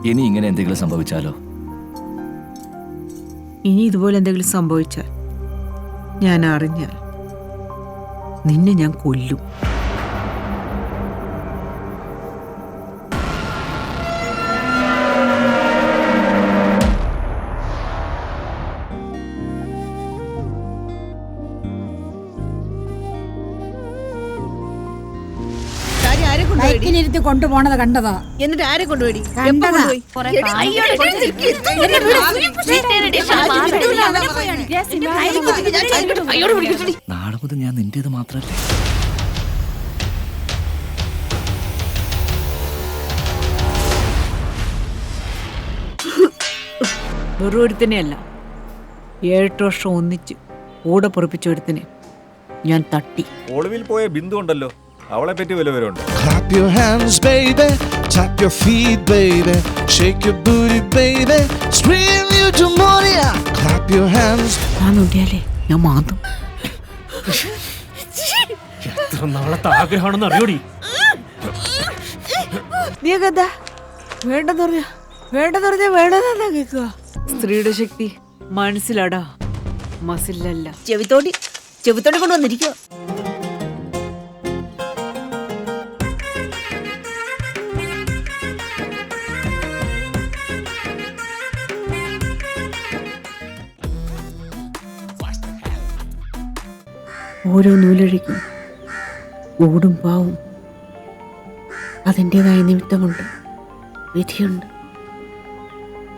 ഇനി ഇങ്ങനെ എന്തെങ്കിലും സംഭവിച്ചാലോ? ഇനി ഇതുപോലെ എന്തെങ്കിലും സംഭവിച്ചാൽ ഞാൻ അറിഞ്ഞാൽ നിന്നെ ഞാൻ കൊല്ലും. ബൈക്കിലിരുത്തി കൊണ്ടുപോണത് കണ്ടതാ. എന്നിട്ട് ആരെ കൊണ്ടുപോയി? കണ്ടതാ. നാളെ മുതൽ ഞാൻ നിന്റേത് മാത്രല്ലേ. വെറും ഒരുത്തനെയല്ല, 7 വർഷം ഒന്നിച്ച് കൂടെ പൊറപ്പിച്ചൊരുത്തനെ ഞാൻ തട്ടി. ഒളിവിൽ പോയ ബിന്ദു ഉണ്ടല്ലോ, അവളെ പറ്റി വല്ല വിവരമുണ്ട്? Clap your hands, baby. Tap your feet, baby. Shake your booty, baby. Scream you to Moria. Clap your hands. ഞാൻ നോക്കിയാലേ ഞാൻ മാന്തും. എത്ര നാളത്തെ ആഗ്രഹമാണെന്ന് അറിയോടി? നീക്കെന്താ വേണ്ടെന്ന് പറഞ്ഞ വേണ്ടെന്നാ കേൾക്കുക. സ്ത്രീയുടെ ശക്തി മനസ്സിലാടാ, മസിലല്ല. ചെവിത്തോടി കൊണ്ടുവന്നിരിക്കോ. ഓരോ നൂലഴിക്കും ഊടും പാവും അതിൻ്റെതായ നിമിത്തമുണ്ട്, വിധിയുണ്ട്.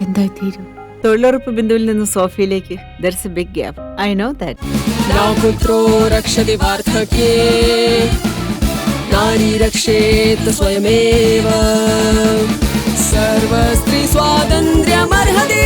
എന്തായി തീരും? തൊഴിലുറപ്പ് ബിന്ദുവിൽ നിന്ന് സോഫിയയിലേക്ക് there is a big gap. I know that. पुत्रो रक्षति वार्धक्ये नारी रक्षेत स्वयमेव सर्वस्त्री स्वातन्त्र्यमर्हति.